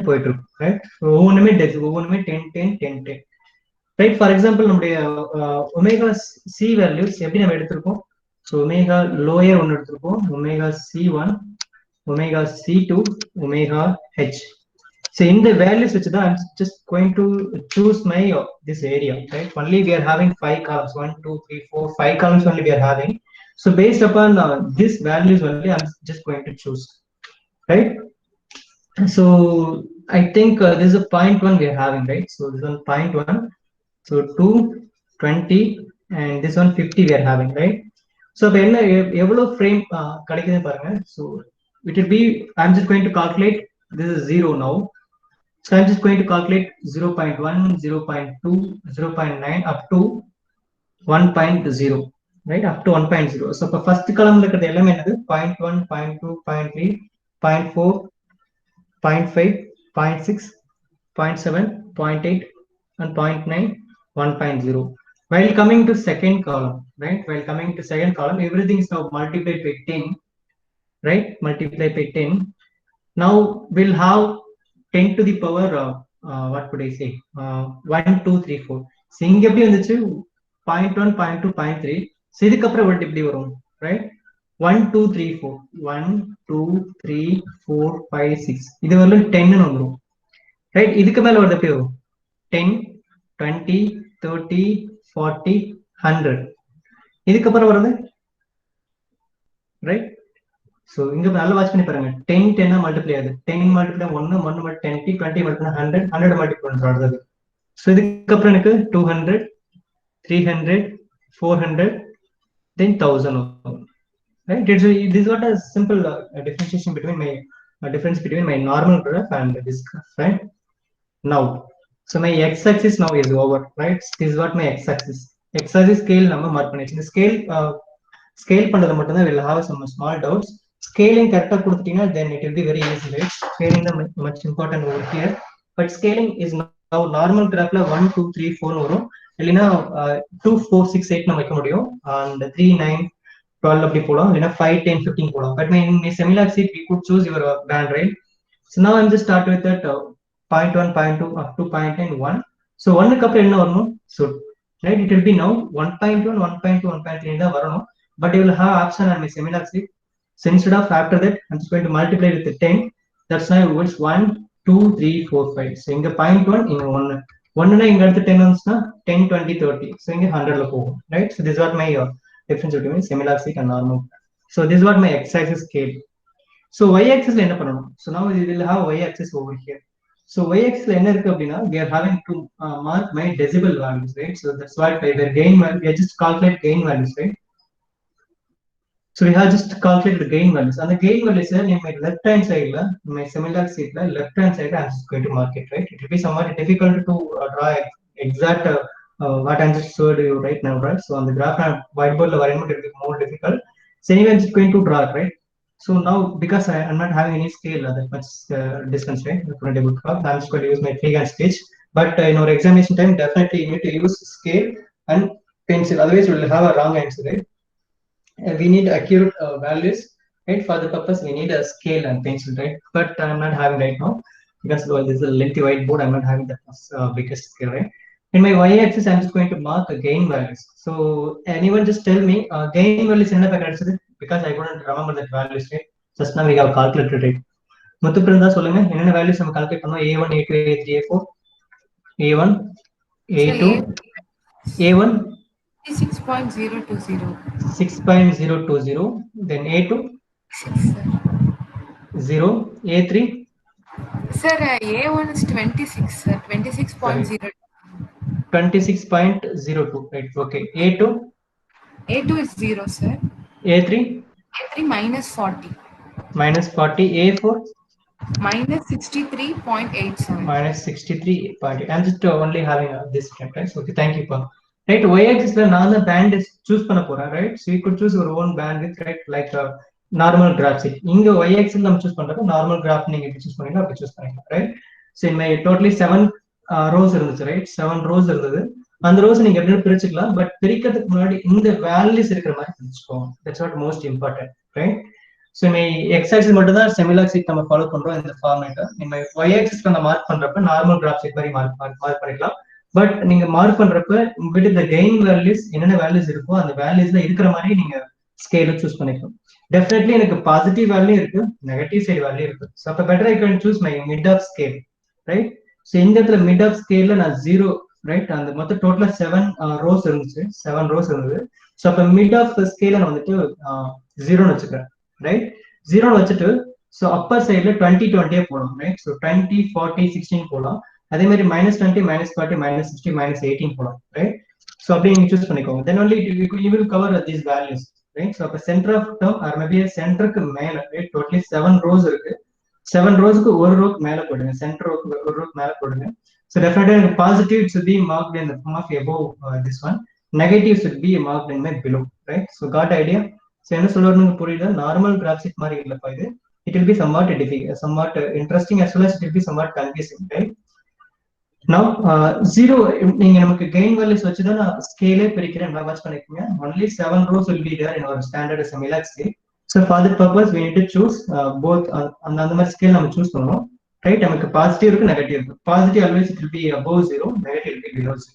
போயிட்டு இருக்கும், right? So ஒவ்வொன்றுமே 10, 10, 10, 10. Right? For example, நம்முடைய omega C values எப்படி நம்ம எடுத்திருக்கோம்? So omega lower ஒன்று எடுத்திருக்கோம், omega C1, omega C2, omega H. So in the values which I'm just going to choose my this area, right? Only we are having 5 columns, 1, 2, 3, 4, 5 columns only we are having. So based upon this values only, I'm just going to choose, right? So I think this is a 0.1 we are having, right? So this one 0.1. So 2, 20, and this one 50 we are having, right? So when எவ்வளவு frame கிடைக்குதுன்னு பாருங்க. So it will be, I'm just going to calculate, this is 0 now. So I'm just going to calculate 0.1, 0.2, 0.9 up to 1.0, right? Up to 1.0. So for first column இருக்கிறது எல்லாமே என்னது? 0.1, 0.2, 0.3, 0.4, 0.5, 0.6, 0.7, 0.8, and 0.9, 1.0. While coming to second column, right? While coming to second column, everything is now multiplied by 10, right? Multiplied by 10. Now we'll have 10 to the power, what could I say? 1, 2, 3, 4. So இங்க எப்படி வந்துச்சு? 0.1, 0.2, 0.3. So இதுக்கப்புறம் எப்படி வரும், right? 1, 2, 3, 4. 1, 2, 3, 4, 5, 6. இது வரலும் 10 னு வந்துரும், right? இதுக்கு மேல வருது எப்படி வரும்? 10, 20, 30, 40, 100. இதுக்கப்புறம் வருது, right? So இங்க நல்லா வாட்ச் பண்ணி பாருங்க. 10 10 மல்டிப்ளை ஆகுது. 10 மல்டிப்ளை 1 1 மல்டிப்ளை 10, 20 மல்டிப்ளை 100, 100 மல்டிப்ளை பண்றது. So இதுக்கப்புறம் எனக்கு 200, 300, 400, then 1000, right? This is what a simple differentiation between my difference between my normal graph and this graph, right? Now, so my x-axis now is over, right? This is what my x-axis. X-axis scale நம்ம mark பண்ணியாச்சு. இந்த scale பண்றது மட்டும் தான் will have some small doubts. Scaling கரெக்டா கொடுத்துட்டீங்கன்னா then it will be very easy, right? Scaling is much important over here. But scaling is now normal graphல 1, 2, 3, 4 வரும். இல்லைன்னா 2, 4, 6, 8 நம்ம வைக்க முடியும். And 3, 9, 12 அப்படி போலாம். இல்லைன்னா 5, 10, 15 போலாம். But in my semi-large sheet, we could choose your band, right? So now I'm just start with that 0.1, 0.2 up to 0.9, 1. So 1 க்கு அப்புறம் என்ன வரணும்? So right, it will be now 1.1, 1.2, 1.3 தான் வரணும். But you will have option on my semi-large sheet. So instead of after that, I'm just going to multiply with the 10. That's now it's 1, 2, 3, 4, 5. So இங்க 0.1, இங்க 1. 1 னா இங்க அடுத்து 10 வந்துச்சுன்னா 10, 20, 30. So இங்க 100ல போகும், right? So this is what my difference between semi-large sheet and normal. So this is what my x-axis scale. So y-axis என்ன பண்ணணும்? So now we will have y-axis over here. So y-axis என்ன இருக்கு அப்படின்னா, we are having to mark my decibel values, right? So that's why by the gain value, we are just calculate gain values, right? So we have just calculated the gain values. And the gain values in my left hand side, my semi-large sheet, left hand side, I'm just going to mark it, right? It will be somewhat difficult to draw exact what I'm just showed you right now, right? So on the graph whiteboard, it will be more difficult. So anyway, I'm just going to draw it, right? So now, because I'm not having any scale that much distance, right? I'm just going to use my freehand sketch. But in our examination time, definitely you need to use scale and pencil. Otherwise, you will have a wrong answer, right? we need accurate values, right? For the purpose, we need a scale and pencil, right? But I'm not having right now because this is a lengthy whiteboard. I'm not having that biggest scale, right? In my y-axis, I'm just going to mark gain values. So anyone just tell me gain values in because I couldn't remember that values, right? Just now we have calculated it. முத்துப்பிருந்தா சொல்லுங்க என்னென்ன values நம்ம calculate பண்ணோம் a1 a2 a3 a4 a1 a2 a1 6.020. 6.020, then a2 6, sir. 0, a3 Sir, A1 is 26, sir. 26.02. 26.02, right? Okay, a2 A2 is 0, sir. a3 A3 minus 40. minus 40, a4 minus 63.87. minus 63.8. I'm just only having this step, right? So, okay, thank you, Paul. Right, y-axis la நான் the band is choose பண்ண போறேன், right? So you could choose your own bandwidth, right? Like a normal graph sheet. இங்க y-axis நம்ம choose பண்றப்ப normal graph நீங்க எப்படி choose பண்ணீங்க அப்படி choose பண்ணிக்கலாம், right? So in my totally 7 rows இருந்துச்சு, right? 7 rows இருந்தது. அந்த rows நீங்க எப்படி பிரிச்சுக்கலாம், பட் பிரிக்கிறதுக்கு முன்னாடி இந்த values இருக்கிற மாதிரி பிரிச்சுக்கோங்க. That's what most important, right? So in my x-axis மட்டும் தான் similar sheet நம்ம ஃபாலோ பண்றோம் இந்த ஃபார்மேட். in my y-axis நம்ம மார்க் பண்றப்ப நார்மல் கிராஃப் ஷீட் மாதிரி மார்க் பண்ணிக்கலாம். பட் நீங்க மார்க் பண்றப்ப உங்ககிட்ட இந்த கெயின் வேல்யூஸ் என்னென்ன வேல்யூஸ் இருக்கோ அந்த வேல்யூஸ்ல இருக்கிற மாதிரி நீங்க ஸ்கேல சூஸ் பண்ணிக்கலாம். டெஃபினெட்லி எனக்கு பாசிட்டிவ் வேல்யூ இருக்கு, நெகட்டிவ் சைடு வேல்யூ இருக்கு. ஸோ அப்போ better I can choose my mid of scale, right? So இந்த இடத்துல மிட் ஆஃப் ஸ்கேல்ல நான் 0, ரைட்? அந்த மொத்தம் டோட்டலா 7 ரோஸ் இருந்துச்சு, 7 ரோஸ் இருந்தது. ஸோ அப்போ மிட் ஆஃப் ஸ்கேல நான் வந்துட்டு 0ன்னு வச்சுக்கிறேன், ரைட்? 0ன்னு வச்சுட்டு ஸோ அப்பர் சைட்ல 20 போடலாம், ரைட்? ஸோ 20 40 16 போடலாம். அதே மாதிரி -20 -40 -60 -18 போடலாம், ரைட்? ஸோ அப்படி நீங்க சூஸ் பண்ணிக்கோங்க. Then only you will cover these values, right? So அப்போ centre of term or maybe சென்டருக்கு மேல, ரைட்? டோட்டலி 7 ரோஸ் இருக்கு. 7 ரோஸ்க்கு ஒரு ரோக்கு மேல போடுங்க, சென்டர் ரோக்கு ஒரு ரோக்கு மேல போடுங்க. ஸோ டெஃபினெட்லி எனக்கு positive should be marked in the form of above this one, negative should be marked in my below, right? So got idea? So என்ன சொல்றதுன்னு புரியுதா? நார்மல் கிராஃப் ஷீட் மாதிரி இல்லப்பா இது. It will be somewhat difficult, somewhat interesting as well as it will be somewhat confusing, right? Now 0 நீங்க நமக்கு gain values வச்சு தான் நான் ஸ்கேலே பிரிக்கிறேன். வாட்ச் பண்ணிக்கோங்க. Only 7 rows will be there in our standard similar scale. So for that purpose we need to choose both அந்த மாதிரி scale நம்ம சூஸ் பண்ணனும், ரைட்? நமக்கு பாசிட்டிவ் இருக்கு, நெகட்டிவ் இருக்கு. Positive always it will be above 0, negative will be below 0.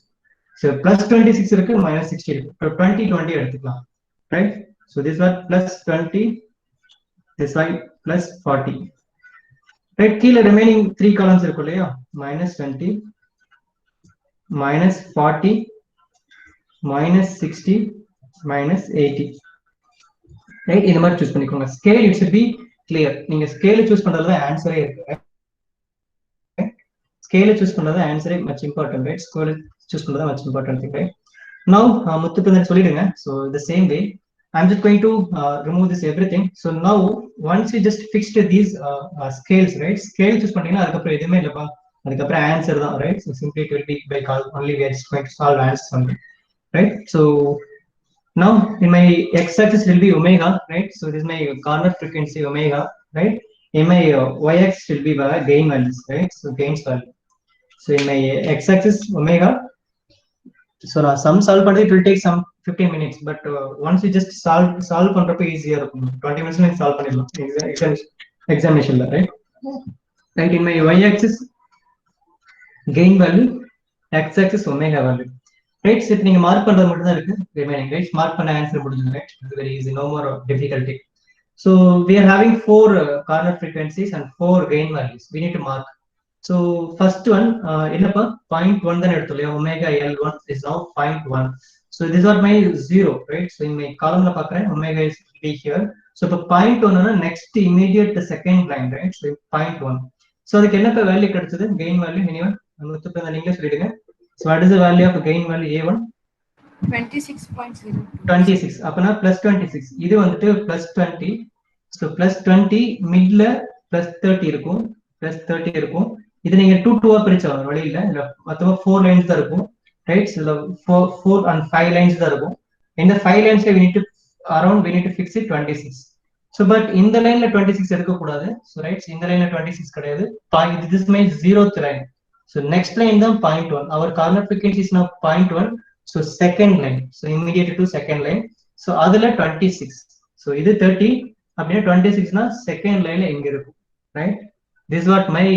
So +26 இருக்கு, -60 இருக்கு. So 20 20 எடுத்துக்கலாம், right? So this one +20, this one +40, right? கீழ remaining 3 columns இருக்கு இல்லையா? -20 -40 -60 -80, ரைட்? இந்த மாதிரி சூஸ் பண்ணிக்கோங்க. Scale it should be clear. நீங்க ஸ்கேல் சூஸ் பண்றதுல ஆன்சரே இருக்கு. ஸ்கேல் சூஸ் பண்றது ஆன்சரே much important, right? Scale choose பண்றது மச் இம்பார்ட்டன்ட் திங், ரைட்? நவ முத்துப்பிரந்தன் சொல்லிடுங்க. So the same way I'm just going to remove this everything. So now once you just fixed these scales, right? Scale choose பண்ணீங்கன்னா அதுக்கு அப்புறம் எதுவுமே இல்லப்பா, அதுக்கு அப்புறம் ஆன்சர் தான், right? So simply it will be by only we are just going to solve answers only, right? So now in my x-axis will be omega, right? So this is my corner frequency omega, right? In my y-axis will be gain values, right? So gains value. So in my x-axis omega, so now sum solve பண்ணது it will take some 15 minutes, but once you just solve பண்றப்ப ஈஸியா இருக்கும். 20 minutes நீங்க solve பண்ணிடலாம் எக்ஸாமினேஷன்ல, right? Right. in my y-axis gain value, x-axis omega value, right? So நீங்க mark பண்றது மட்டும் தான் இருக்கு ரிமைனிங், ரைட்? மார்க் பண்ண ஆன்சர் முடிஞ்சது, right? It's very easy, no more difficulty. So we are having 4 corner frequencies and 4 gain values we need to mark. So first one என்னப்பா 0.1 தான் எடுத்தோம் இல்லையா? omega L1 is now 0.1. So these are my 0, right? So in my column la paakren omega is be here. So இப்போ 0.1 னா next immediate the second line, right? So 0.1. So அதுக்கு என்ன value கிடைச்சது? gain value anyone? முத்துப்பிரந்தா நீங்களே சொல்லிடுங்க. So what is the value of gain value A1? 26.02. 26. அப்பனா +26. இது வந்துட்டு +20. So +20 மிட்ல +30 இருக்கும், +30 இருக்கும். இது நீங்க 2 2 பிரிச்சலாம் வழி இல்ல. இல்ல மொத்தமா 4 லைன்ஸ் தான் இருக்கும், ரைட்? So 4 and 5 lines தான் இருக்கும். இந்த 5 linesல we need to fix it 26. So but இந்த லைன்ல 26 எடுக்க கூடாது. So right, இந்த லைன்ல 26 கிடையாது. This is my 0th line. So next line தான் 0.1. Our corner frequency is now 0.1. So second line, so immediate to second line. So அதுல 26. So இது 30 அப்படின்னா 26 னா செகண்ட் லைன்ல எங்க இருக்கும், right? This is what my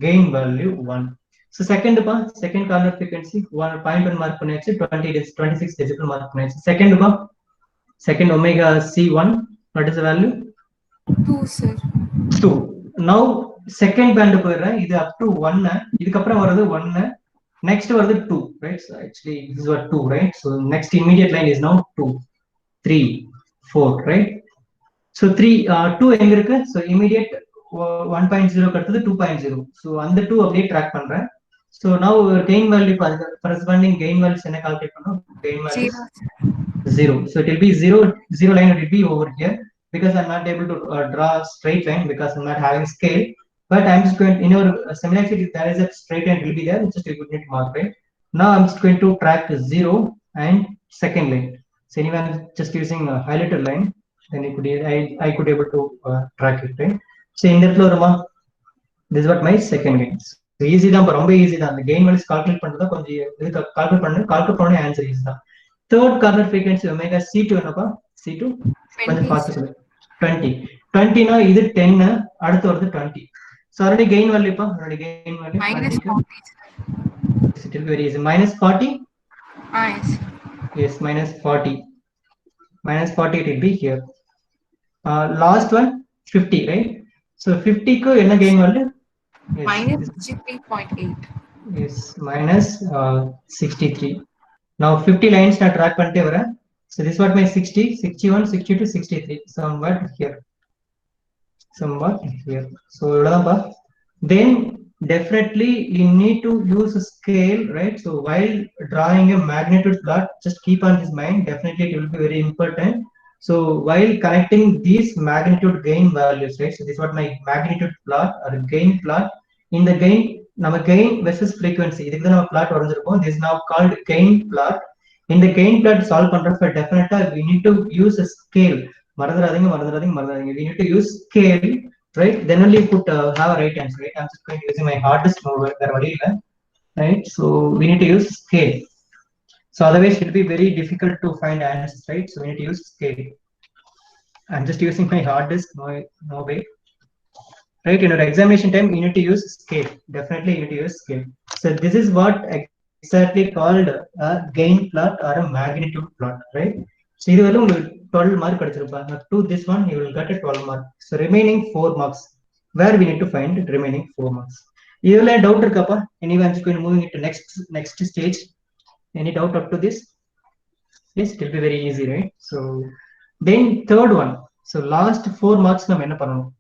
gain value 1. So second corner frequency 1.1 mark பண்ணியாச்சு, 26 decimal mark பண்ணியாச்சு. Second omega C1, what is the value? 2 sir. 2. Now second band போயிடுறேன், இது up to 1, இதுக்கப்புறம் வருது 1, next வருது 2, right? So actually this is what 2, right? So next immediate line is now 2, 3, 4, right? So 2 எங்க இருக்கு? So immediate 1.0 அடுத்தது 2.0. So அந்த 2 அப்படியே ட்ராக் பண்றேன். So now gain value corresponding gain values என்ன கால்குலேட் பண்ணோம்? Gain values 0. So it will be 0 line will be over here because I'm not able to draw a straight line because I'm not having scale. But I'm just going to, in your similarity, there is a straight line will be there, just you need to mark, right? Now I'm just going to track 0 and second line. So anyway, I'm just using a highlighter line, then I could able to track it, right? So in that floor, this is what my second gain. So easy தான், ரொம்ப easy தான். அந்த gain values calculate பண்றதா கொஞ்சம் இது calculate பண்ண answer easy தான். Third corner frequency omega C2 என்னப்பா? C2 கொஞ்சம் ஃபாஸ்ட் சொல்லு. 20 னா இது 10, அடுத்து வருது 20. So already gain value பா, already gain value minus 40 sir. it will be very easy. Minus 40. Yes. Yes, minus 40 it will be here. Last one 50, right? So 50 க்கு என்ன gain value? Yes, minus 63.8. yes, minus 63. Now 50 lines நான் track பண்ணிட்டே வரேன். So this is what my 60, 61, 62, 63. Somewhat here. So இவ்வளவுதான்ப்பா. Then definitely you need to use a scale, right? So while drawing a magnitude plot, just keep on this mind. Definitely it will be very important. So while connecting these magnitude gain values, right? So this is what my magnitude plot or gain plot. In the gain, நம்ம gain versus frequency, இதுக்கு தான் நம்ம plot வரைஞ்சிருக்கோம். This is now called gain plot. In the gain plot solve பண்றப்ப definitely we need to use a scale. மறந்துடாதீங்க. We need to use scale, right? Then only you could have a right answer, right? I'm just going to use my hardest mover, right? So we need to use scale. So otherwise it will be very difficult to find answers, right? So we need to use scale. I'm just using my hard disk, no way. Right, in your examination time, you need to use scale. Definitely you need to use scale. So this is what exactly called a gain plot or a magnitude plot, right? So இது வந்து உங்களுக்கு 12 mark கிடைச்சிருப்பாங்க. To this one, you will get a 12 mark. So remaining 4 marks, where we need to find remaining 4 marks. இதுல doubt இருக்காப்பா? Anyway, I'm just going to moving into next stage. Any doubt up to this? Yes, it will be very easy, right? So then third one. So last 4 marks நம்ம என்ன பண்ணணும்?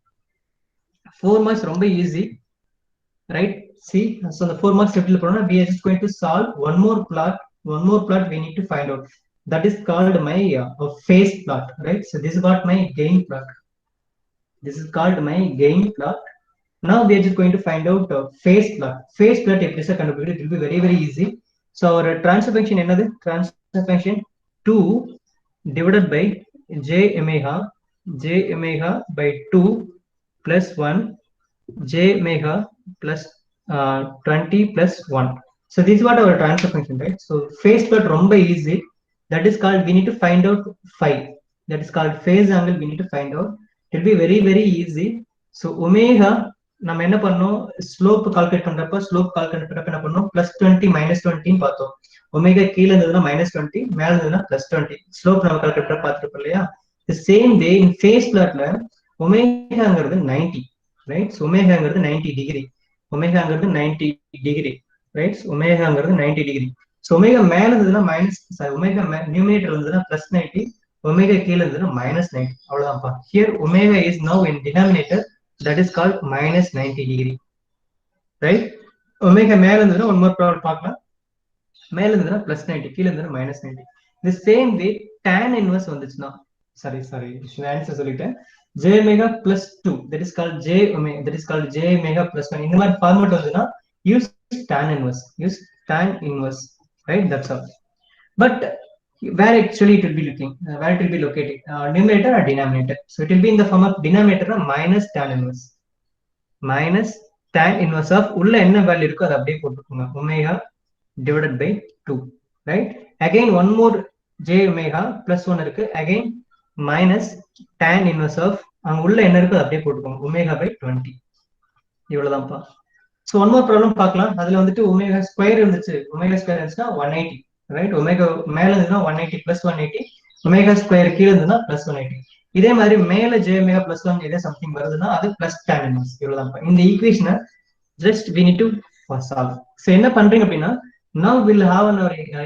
4 marks ரொம்ப easy, right? See, so the 4 marks we are just going to solve one more plot we need to find out. That is called my phase plot, right? So this is what my gain plot. This is called my gain plot. Now we are just going to find out phase plot. Phase plot it will be very, very easy. So our transfer function another transfer function 2 divided by j omega by 2 plus 1 j omega plus 20 plus 1. So this is what our transfer function, right? So phase plot romba easy. That is called, we need to find out phi. That is called phase angle, we need to find out. It will be very, very easy. So omega நம்ம என்ன பண்ணோம், slope calculate பண்றப்ப என்ன பண்ணோம், +20 -20 ன்னு பார்த்தோம். Omega கீழே இருந்ததுன்னா -20, மேல இருந்ததுன்னா +20. ஸ்லோப் நம்ம கால்குலேட் பண்ண பார்த்துருப்போம் இல்லையா? The same way in phase plotல ஒமேகாங்கிறது 90, right? So ஒமேகாங்கிறது 90 degree, right? So ஒமேகாங்கிறது 90 degree. So omega மேல இருந்ததுன்னா ஒமேகா நியூமரேட்டர் இருந்ததுன்னா +90, ஒமேகா கீழே இருந்ததுன்னா -90. அவ்வளவுதான்ப்பா. Here omega is now in denominator, that is called -90 degree, right? Omega மேல இருந்ததுன்னா ஒன் மோர் ப்ராப்ளம் பார்க்கலாம். மேல இருந்ததுன்னா +90, கீழே இருந்ததுன்னா -90. The same way tan inverse வந்துச்சுன்னா, sorry ஆன்சர் சொல்லிட்டேன். j omega plus 2, that is called j omega plus 1. இந்த மாதிரி ஃபார்மட் வந்துன்னா use tan inverse, right? That's all. But where actually it will be looking, where it will be located, numerator or denominator? So it will be in the form of denominator minus tan inverse of உள்ள என்ன value இருக்கோ அதை அப்படியே போட்டுக்கோங்க, omega divided by 2, right? Again one more j omega plus 1 இருக்கு again minus tan inverse of அங்க உள்ள என்ன இருக்கு அப்படியே போட்டுக்கோங்க omega by 20 இவ்வளவுதான்ப்பா. ஸோ ஒன் மோர் ப்ராப்ளம் பார்க்கலாம். அதுல வந்துட்டு ஒமேகா ஸ்கொயர் இருந்துச்சு, ஒமேகா ஸ்கொயர் இருந்துச்சுன்னா 180, ரைட்? ஒமேகா மேல இருந்ததுன்னா 180 பிளஸ் 180, ஒமேகா ஸ்கொயர் கீழே இருந்ததுன்னா பிளஸ் 180. இதே மாதிரி மேல ஜே ஒமேகா பிளஸ் 1 இதே சம்திங் வருதுன்னா அது பிளஸ் tan inverse. இவ்வளவுதான். இந்த ஈக்குவேஷனை just we need to solve. So என்ன பண்றீங்க அப்படின்னா, now we'll have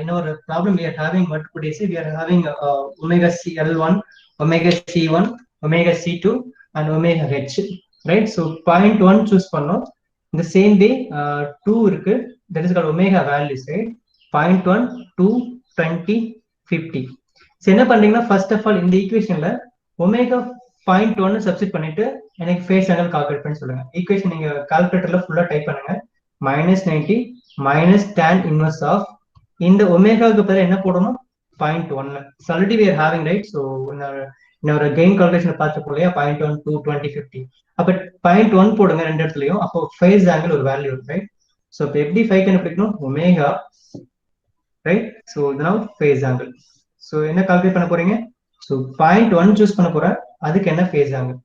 in our problem we are having what could I say, we are having omega CL1, omega C1, omega C2 and omega H, right? So point 1 choose பண்ணோம். இந்த same way 2 இருக்கு, that is called omega values, right? 0.1, 2, 20, 50. So என்ன பண்றீங்கன்னா first of all இந்த ஈக்குவேஷன்ல omega 0.1 substitute பண்ணிட்டு எனக்கு phase angle calculate பண்ணி சொல்லுங்க. ஈக்குவேஷன் நீங்க கால்குலேட்டர்ல ஃபுல்லா டைப் பண்ணுங்க. -90 minus tan inverse of இந்த ஒமேகாவுக்கு பதிலா என்ன போடணும்? 0.1. Already we are having, right? So இன்னொரு கெயின் கால்குலேஷன் பார்த்துப்போம் இல்லையா? 0.1, 2, 20, 50. அப்ப 0.1 போடுங்க ரெண்டு இடத்துலயும். அப்போ ஃபேஸ் ஆங்கிள் ஒரு வேல்யூ இருக்கு, ரைட்? ஸோ இப்போ எப்படி ஃபைவ் கண்டுபிடிக்கணும்? Omega, right? ஸோ இதனால் ஃபேஸ் ஆங்கிள். ஸோ என்ன கால்குலேட் பண்ண போறீங்க? ஸோ 0.1 சூஸ் பண்ண போறேன், அதுக்கு என்ன ஃபேஸ் ஆங்கிள்?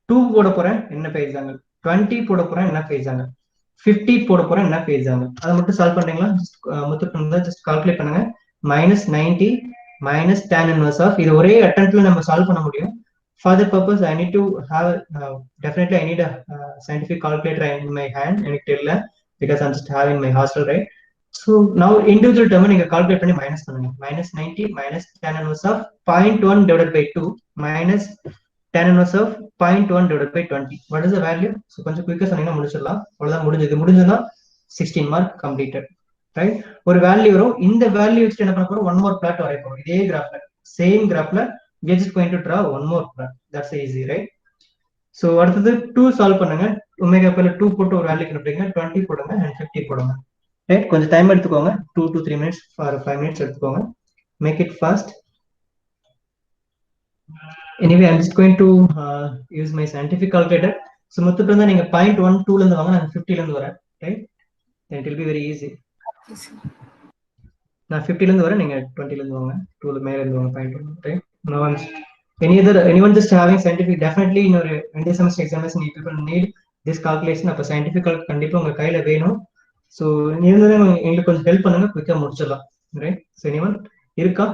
2 போட போறேன், என்ன ஃபேஸ் ஆங்கிள்? 20 போட போறேன், என்ன ஃபேஸ் ஆங்கிள்? 50 போட போறேன், என்ன ஃபேஸ் ஆங்கிள்? அதை மட்டும் சால்வ் பண்றீங்களா? ஜஸ்ட் கால்குலேட் பண்ணுங்க. -90 minus tan inverse of, இது ஒரே அட்டெம்ப்ட்ல நம்ம சால்வ் பண்ண முடியும். For that purpose, I need to have definitely I need a scientific calculator in my hand. எனக்கு தெரியல, because I'm just having my hostel, right? So now individual term நீங்க calculate பண்ணி minus பண்ணுங்க. -90 minus tan inverse of 0.1 divided by 2 minus tan inverse of 0.1 divided by 20. What is the value? So கொஞ்சம் குயிக்கா சொன்னீங்கன்னா முடிச்சிடலாம். அவ்வளவுதான், முடிஞ்சதுன்னா 16 மார்க் கம்ப்ளீட்டட், ரைட்? ஒரு வேல்யூ வரும். இந்த வேல்யூ வச்சு என்ன பண்ண போறோம்? ஒன் மோர் பிளாட் வரைய போறோம். இதே கிராஃப்ல, same கிராஃப்ல we are just going to draw one more plot. That's easy, right? So அடுத்தது 2 சால்வ் பண்ணுங்க. ஒமேகா பல 2 போட்டு ஒரு வேல்யூ கண்டுபிடிங்க. 20 போடுங்க and 50 போடுங்க, ரைட்? கொஞ்சம் டைம் எடுத்துக்கோங்க. 2 to 3 minutes or 5 minutes எடுத்துக்கோங்க. Make it fast. Anyway, I'm just going to use my scientific calculator. So மொத்தத்துல இருந்தா நீங்க 0.1, 2 ல இருந்து வாங்க, நான் 50 ல இருந்து வரேன், right? Then it will be very easy. Yes, sir. நான் 50 ல இருந்து வரேன், நீங்க 20 ல இருந்து வாங்க. 2 ல மேல இருந்து வாங்க 0.1, right? Now anyone just having scientific, definitely in ஒரு ரெண்டு semester examination people need this calculation. அப்ப scientific கண்டிப்பா உங்க கையில வேணும். ஸோ இருந்தது எங்களுக்கு கொஞ்சம் ஹெல்ப் பண்ணுங்க, குயிக்கா முடிச்சிடலாம், ரைட்? ஸோ anyone இருக்கா?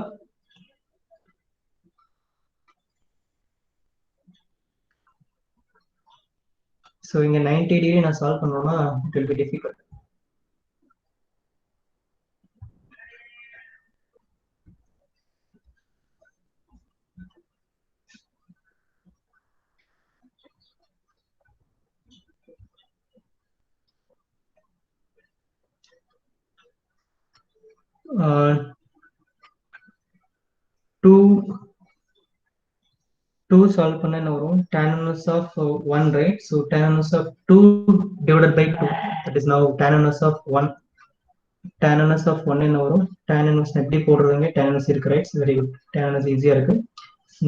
ஸோ இங்க 90 டிகிரி நான் சால்வ் பண்ணோம்னா it will be difficult. To solve பண்ண என்ன வரும்? tan inverse of 1, right? So tan inverse of 2 divided by 2, that is now tan inverse of 1. tan inverse of 1 என்ன வரும்? tan inverse எப்படி போடுறதுங்க? tan inverse இருக்கு, right? So very good. tan inverse ஈஸியா இருக்கு.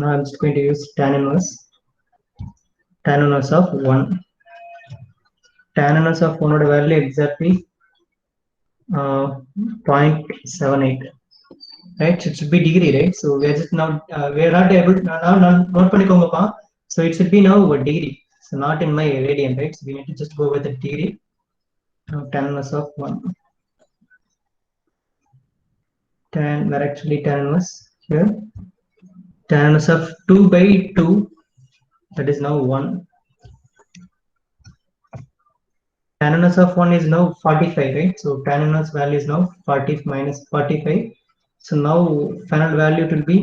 Now I'm just going to use tan inverse of 1. tan inverse of 1 ஓட value exactly 0.78, right? It should be degree, right? So we are just now we are not able to now note பண்ணிக்கோங்கப்பா. So it should be now a degree, so not in my radian, right? So we need to just go with the degree. Now tan inverse of 1, we're actually tan inverse here. Tan inverse of 2 by 2, that is now 1. Tan inverse of 1 is now 45, right? So tan inverse value is now 40 minus 45. So now final value will be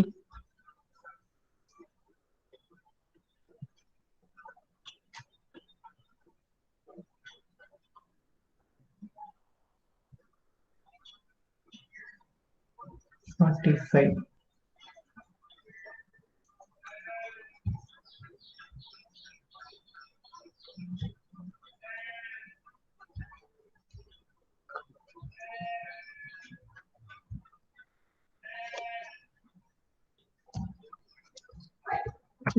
45.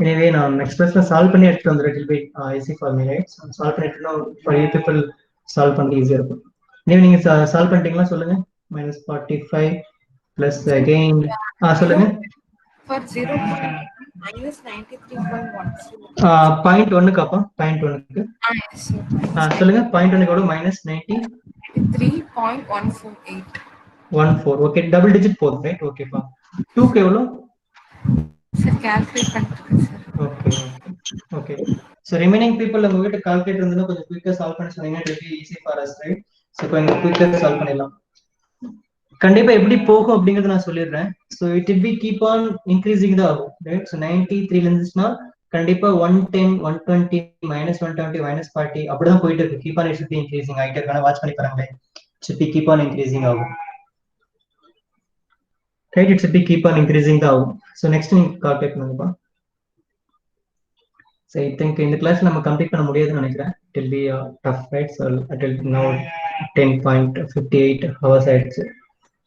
Anyway, நான் எக்ஸ்பிரஸ்ல solve பண்ணி எடுத்துட்டு வந்துடுறேன். It will be easy for me, right? Solve பண்ணி எடுத்துனா for you people solve பண்ணி ஈஸியா இருக்கும். நீங்க solve பண்ணிட்டீங்களா? சொல்லுங்க. -45 plus again சொல்லுங்க. For 0.8 minus 93.10. பாயிண்ட் ஒன்னுக்கு அப்பா பாயிண்ட் ஒன்னுக்கு Yes, sir. சொல்லுங்க. பாயிண்ட் ஒன்னுக்கு எவ்வளவு? மைனஸ் 93.148. 14. ஓகே, டபுள் டிஜிட் போகுது, ரைட்? ஓகேப்பா. 2க்கு எவ்வளோ? Sir, calculate பண்ணிருக்கேன் sir. Okay okay. So remaining people உங்ககிட்ட கால்குலேட் இருந்ததுன்னா கொஞ்சம் குயிக்காக சால்வ் பண்ண சொன்னீங்கன்னா it will be easy for us, right? So கொஞ்சம் குயிக்காக சால்வ் பண்ணிடலாம். கண்டிப்பா எப்படி போகும் அப்படிங்கறத நான் சொல்லிடுறேன். So it will be keep on increasing தான் ஆகும், ரைட்? ஸோ 93 இருந்துச்சுன்னா கண்டிப்பா 110, 120, -120, -40 அப்படிதான் போயிட்டு இருக்கு. Keep on it should be increasing ஆகிட்டே இருக்கான. வாட்ச் பண்ணி பாருங்களேன். Should be keep on increasing ஆகும், right? It should be keep on increasing தான் ஆகும். ஸோ நெக்ஸ்ட் நீங்க கால்குலேட் பண்ணுங்கப்பா. So I think in the class நம்ம கம்ப்ளீட் பண்ண முடியாதுன்னு நினைக்கிறேன். It will be tough, right? So it will now 10.58 hours ஆயிடுச்சு,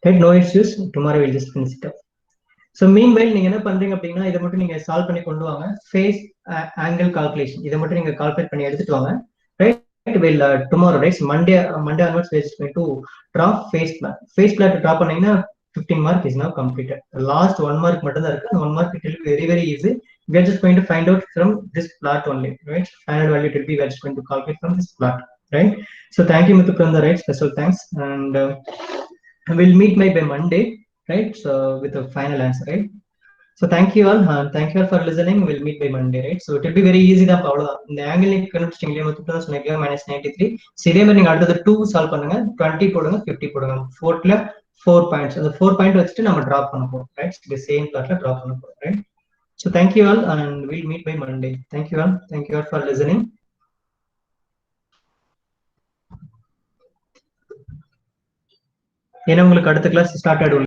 right? No issues. Tomorrow we'll just finish it up. So meanwhile நீங்க என்ன பண்றீங்க அப்படின்னா இதை மட்டும் நீங்க சால்வ் பண்ணி கொண்டு வாங்க. ஃபேஸ் ஆங்கிள் கால்குலேஷன் இதை மட்டும் நீங்க கால்குலேட் பண்ணி எடுத்துட்டு வாங்க, right? Will tomorrow, right? Monday onwards we're just going to draw face plot. Face plot draw பண்ணீங்கன்னா 15 mark is now completed. The last 1 mark மட்டும் தான் இருக்கு. 1 mark it will be very easy. We are just going to find out from this plot only, right? Final value will be we are just going to calculate from this plot, right? So thank you Muthu from the right, special thanks, and we'll meet by Monday, right? So with the final answer, right? So thank you all, thank you all for listening. We'll meet by Monday, right? So it will be very easy தான். அவ்வளவுதான். இந்த angle நீங்க கண்டுபிடிச்சிட்டீங்களா? Muthu தான் சொன்னீங்க -93. இதே மாதிரி நீங்க அடுத்தது 2 சால்வ் பண்ணுங்க. 20 போடுங்க, 50 போடுங்க. 4ல 4 பாயிண்ட்ஸ், அந்த 4 பாயிண்ட் வச்சுட்டு நம்ம டிராப் பண்ண போறோம், ரைட்? இந்த சேம் பிளாட்ல டிராப் பண்ண போறோம், right? So thank you all and we'll meet by Monday. Thank you all for listening. ஏன்னா உங்களுக்கு அடுத்த கிளாஸ் ஸ்டார்ட் ஆயிடும்.